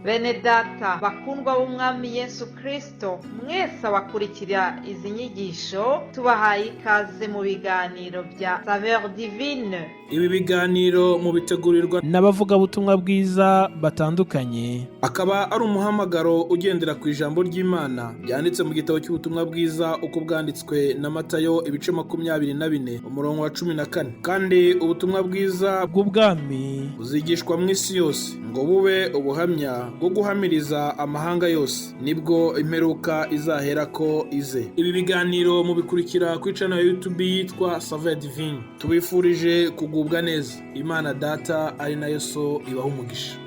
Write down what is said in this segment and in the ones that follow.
Bene data bakundwa b'umwami Yesu Kristo, mwese abakurikira izi nyigisho tubahaye ikaze mu biganiro bya Saveur Divine. Ibi biganiro mu bitegurirwa n'abavugabutumwa bwiza batandukanye, akaba ari umuhamagaro ugendera ku ijambo ry'Imana byanditse mu gitabo cy'ubutumwa bwiza uko bwanditswe na Matayo ibice 24 umurongo wa 14. Kandi ubutumwa bwiza bw'ubwami buzigishwa mu isi yose ngo bube ubuhamya bwo guhamiriza amahanga yose, nibwo imperuka izahera ko ize. Ibi biganiro mubikurikira ku channel ya YouTube yitwa Saveur Divine. Tubifurije kugubwa neza. Imana Data ari nayo So ibaha umugisha.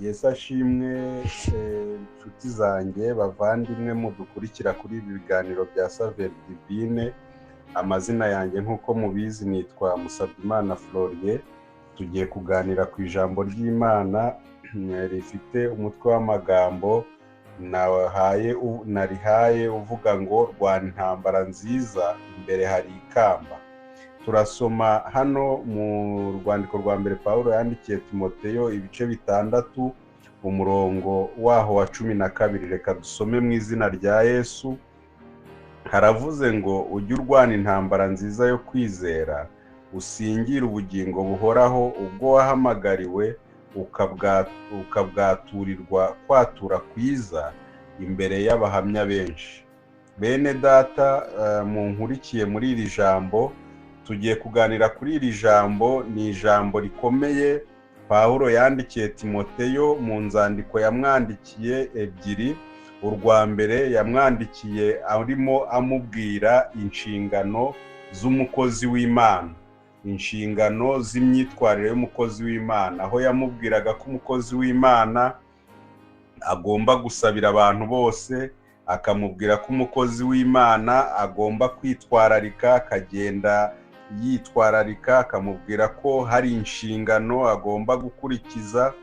Yesu ashimwe inshuti zanjye bavandimwe mudukurikira kuri ibi biganiro bya Saveur Divine. Amazina yanjye nk'uko mubizi nitwa Musabyimana Florier. Tugiye kuganira ku ijambo ry'Imana rifite umutwe w'amagambo narihaye uvuga ngo rwana intambara nziza, imbere hari ikamba. Turasoma hano mu rwandiko rwa mbere Pawulo yandikiye Timoteyo ibice 6 umurongo waho wa 12. Reka dusome mu izina rya Yesu. Haravuze ngo ujye urwana intambara nziza yo kwizera, usingire ubugingo buhoraho ubwo wahamagariwe ukabwaturirwa kwatura kwiza imbere y'abahamya benshi. Bene data munkurikiye muri iri jambo, tugiye kuganira kuri iri jambo. Ni ijambo rikomeye Pawulo yandikiye Timoteyo mu nzandiko yamwandikiye ebyiri. Urwa mbere yamwandikiye arimo amubwira inshingano z'umukozi w'Imana, inshingano z'imyitwarire y'umukozi w'Imana, aho yamubwiraga ko umukozi w'Imana agomba gusabira abantu bose, akamubwira ko umukozi w'Imana agomba kwitwararika, akagenda yitwararika, akamubwira ko hari inshingano agomba gukurikiza,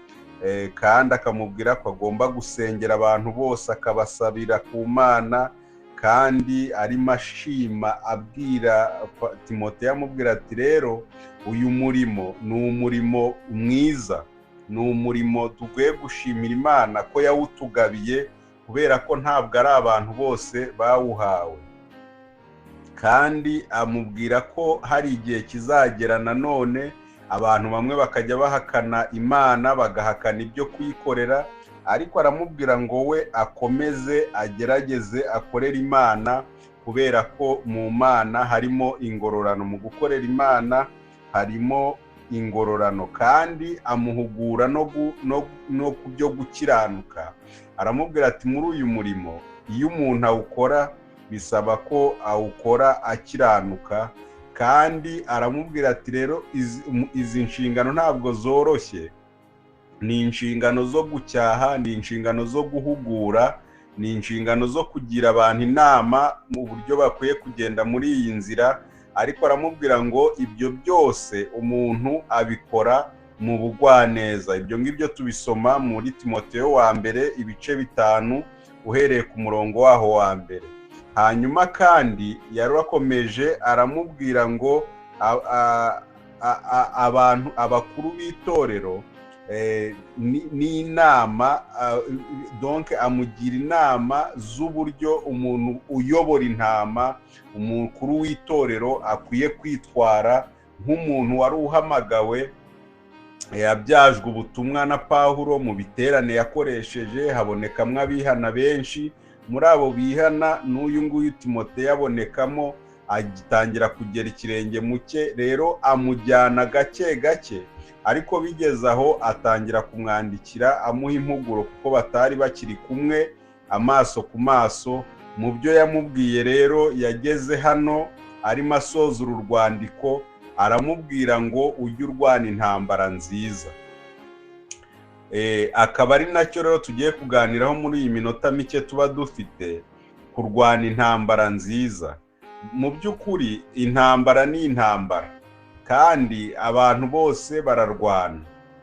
kandi akamubwira ko agomba gusengera abantu bose, akabasabira ku Mana. Kandi arimo ashima abwira Timoteyo amubwira ati rero uyu murimo ni umurimo mwiza, ni umurimo tugiye gushimira Imana ko yawutugabiye, kubera ko ntabwo ari abantu bose bawuhawe. Kandi amubwira ko hari igihe kizagera nanone abantu bamwe bakajya bahakana Imana, bagahakana ibyo kuyikorera, ariko aramubwira ngo we akomeze agerageze akorera Imana, kubera ko mu Mana harimo ingororano. Mu gukorera Imana harimo ingororano, kandi amuhugura no ku byo gukiranuka. Aramubwira ati muri uyu murimo iyo umuntu awukora bisaba ko awukora akiranuka. Kandi aramubwira ati rero izi nshingano ntabwo zoroshye, ni inshingano zo gucyaha, ni inshingano zo guhugura, ni inshingano zo kugira abantu inama mu buryo bakwiye kugenda muri iyi nzira. Ariko aramubwira ngo ibyo byose umuntu abikora mu bugwaneza. Ibyo ngibyo tubisoma muri Timoteyo wa mbere ibice 5 uhereye ku murongo waho wa mbere. Hanyuma kandi yarakomeje aramubwira ngo abantu abakuru b'itorero n'inama, donc amugira inama z'uburyo umuntu uyobora intama, umukuru w'itorero akwiye kwitwara nk'umuntu wari uhamagawe, yabyajwe ubutumwa na Pawulo. Mu biterane yakoresheje habonekamwe abihana benshi. Muri abo bihana n'uyu nguyu Timoteyo abonekamo, agitangira kugera ikirenge muke. Rero amujyana gake gake, ariko bigeze aho atangira kumwandikira amuha impuguro, kuko batari bakiri kumwe amaso ku maso. Mu byo yamubwiye rero yageze hano arimo asoza uru rwandiko, aramubwira ngo ujye urwana intambara nziza. Akaba ari nacyo rero tugiye kuganiraho muri iyi minota mike tuba dufite, kurwana intambara nziza. Mu by'ukuri intambara ni intambara, kandi abantu bose bararwana.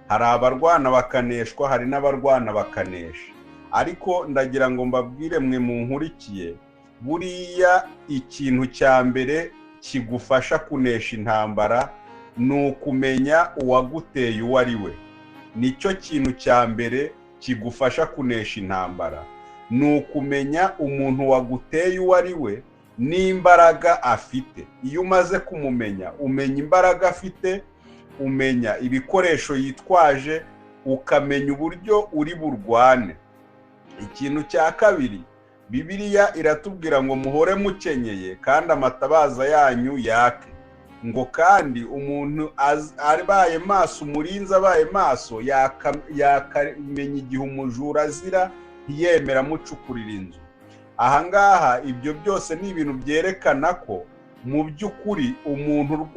Hari abarwana bakaneshwa, hari n'abarwana bakanesha. ariko ndagira ngo mbabwire mwe munkurikiye, buriya ikintu cya mbere kigufasha kunesha intambara ni ukumenya uwaguteye uwo ari we. Nicyo kintu cya mbere kigufasha kunesha intambara, ni ukumenya umuntu waguteye uwo ari we n'imbaraga afite. Iyo umaze kumumenya, umenya imbaraga afite, umenya ibikoresho yitwaje, ukamenya uburyo uri burwane. Ikintu cya kabiri, Bibiliya iratubwira ngo muhore mukenyeye kandi amatabaza yanyu yake. Ngo kandi umuntu abaye maso, umurinzi abaye maso, yakamenya igihe umujura azira ntiyemera amucukurira inzu. Ahangaha ibyo byose ni ibintu byerekana ko mu by'ukuri umuntu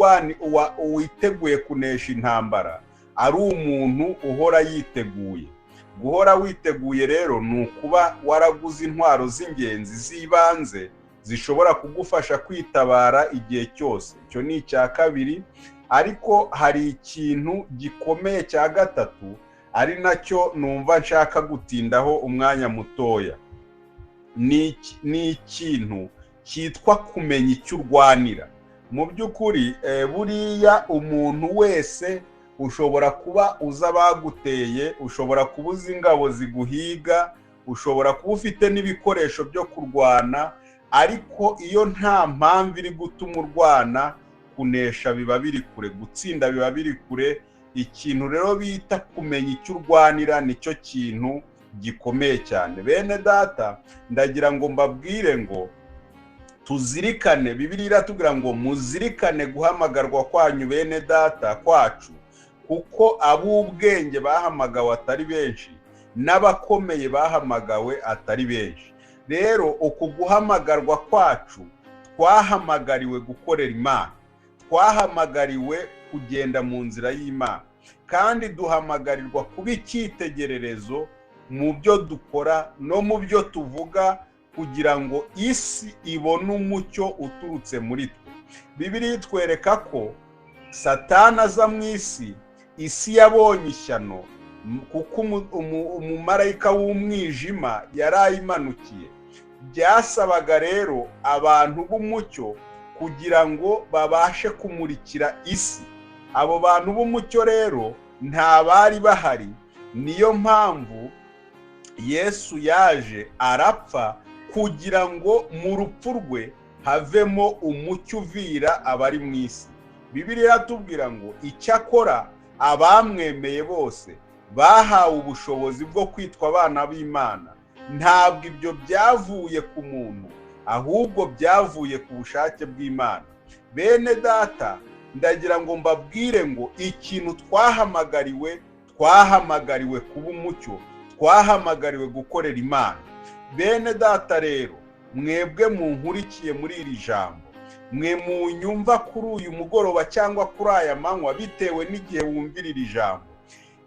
witeguye kunesha intambara ari umuntu uhora yiteguye. Guhora witeguye rero ni ukuba waraguze intwaro z'ingenzi z'ibanze zishobora kugufasha kwitabara igihe cyose. Icyo ni icya kabiri, ariko hari ikintu gikomeye cya gatatu, ari nacyo numva nshaka gutindaho umwanya mutoya. Ni ikintu cyitwa kumenya icyo urwanira. Mu by'ukuri buriya umuntu wese ushobora kuba uzi abaguteye, ushobora kuba uzi ingabo ziguhiga, ushobora kuba ufite n'ibikoresho byo kurwana, ariko iyo nta mpamvu iri gutuma urwana, kunesha biba biri kure, gutsinda biba biri kure. Ikintu rero bita kumenya icyo urwanira nicyo kintu gikomeye cyane. Bene data, ndagira ngo mbabwire ngo tuzirikane, Bibiliya iratubwira ngo muzirikane guhamagarwa kwanyu bene data kwacu, kuko ab'ubwenge bahamagawe atari benshi, n'abakomeye bahamagawe atari benshi. Rero uku guhamagarwa kwacu, twahamagariwe gukorera Imana, twahamagariwe kugenda mu nzira y'Imana, kandi duhamagarirwa kuba icyitegererezo mu byo dukora no mu byo tuvuga, kugira ngo isi ibone umucyo uturutse muri twe. Bibiliya itwereka ko Satani aza mu isi, isi yabonye ishyano kuko umumarayika w'umwijima yari ayimanukiye. Byasabaga rero abantu b'umucyo kugira ngo babashe kumurikira isi. Abo bantu b'umucyo rero nta bari bahari, niyo mpamvu Yesu yaje arapfa kugira ngo mu rupfu rwe havemo umucyo uvira abari mu isi. Bibiliya iratubwira ngo icyakora abamwemeye bose bahawe ubushobozi bwo kwitwa abana b'Imana. Ntabwo ibyo byavuye ku muntu, ahubwo byavuye ku bushake bw'Imana. Bene data, ndagira ngo mbabwire ngo ikintu twahamagariwe kuba umucyo, twahamagariwe gukorera Imana. Bene data rero, mwebwe munkurikiye muri iri jambo, mwe munyumva kuri uyu mugoroba cyangwa kuri aya manywa, bitewe n'igihe wumvira iri jambo,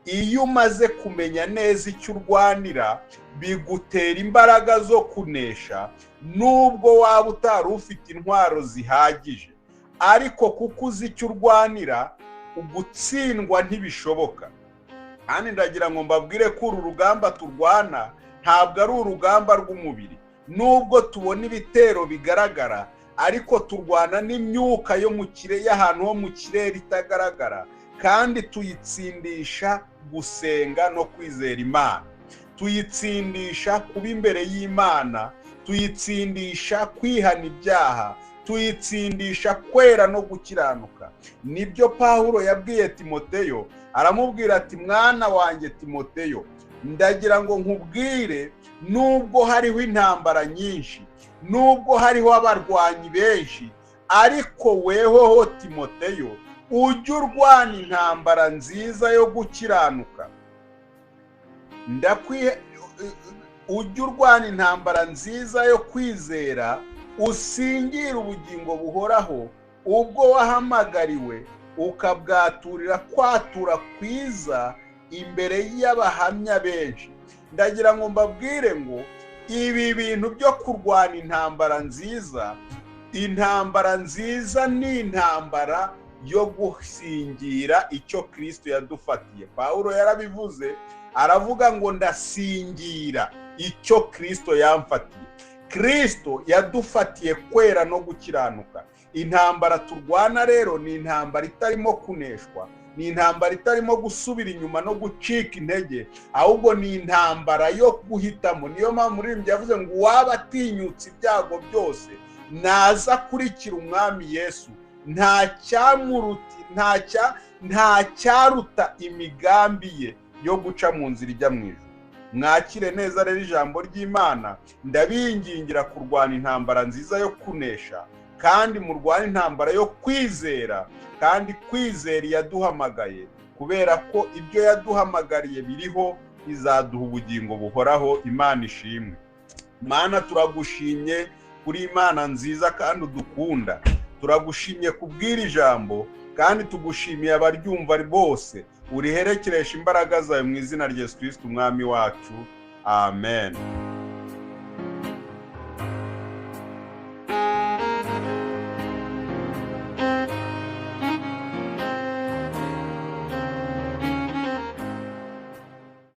iyo umaze kumenya neza icyo urwanira, bigutera imbaraga zo kunesha, nubwo waba utari ufite intwaro zihagije, ariko kuko uzi icyo urwanira, ugutsindwa ntibishoboka. Kandi ndagira ngo mbabwire ko uru rugamba turwana ntabwo ari urugamba rw'umubiri. Nubwo tubona ibitero bigaragara, ariko turwana n'imyuka yo mu kirere, y'ahantu ho mu kirere itagaragara, kandi tuyitsindisha gusenga no kwizera Imana, tuyitsindisha kuba imbere y'Imana, tuyitsindisha kwihana ibyaha, tuyitsindisha kwera no gukiranuka. Nibyo Pawulo yabwiye Timoteyo, aramubwira ati mwana wanjye Timoteyo, ndagira ngo nkubwire, nubwo hariho intambara nyinshi, nubwo hariho abarwanyi benshi, ariko wehoho Timoteyo, ujye urwana intambara nziza yo gukiranuka. Ujye urwana intambara nziza yo kwizera, usingire ubugingo buhoraho, ubwo wahamagariwe ukabwaturira kwatura kwiza imbere y'abahamya benshi. Ndagira ngo mbabwire ngo ibi bintu byo kurwana intambara nziza ni intambara yo gusingira icyo Kristo yadufatiye. Pawulo yarabivuze, aravuga ngo ndasingira. icyo Kristo yamfatiye. Kristo yadufatiye kwera no gukiranuka. Intambara turwana rero ni intambara itarimo kuneshwa, ni intambara itarimo gusubira inyuma no gucika intege, ahubwo ni intambara yo guhitamo. Niyo mpamvu umuririmbyi yavuze ngo uwaba atinyutse ibyago byose naza akurikira umwami Yesu, nta cyaruta imigambi ye yo guca mu nzira ijya mu ijuru. Mwakire neza rero ijambo ry'Imana, ndabingingira kurwana intambara nziza yo kunesha, kandi murwane intambara yo kwizera, kandi kwizera yaduhamagaye, kubera ko ibyo yaduhamagariye biriho, izaduha ubugingo buhoraho. Imana ishimwe. Mana, turagushimye kuri Imana nziza kandi udukunda. Turagushimye kubwira ijambo, kandi tugushimiye abaryumva bose. Uriherekeresha imbaraga zawe mu izina rya Yesu Kristo umwami wacu. Amen.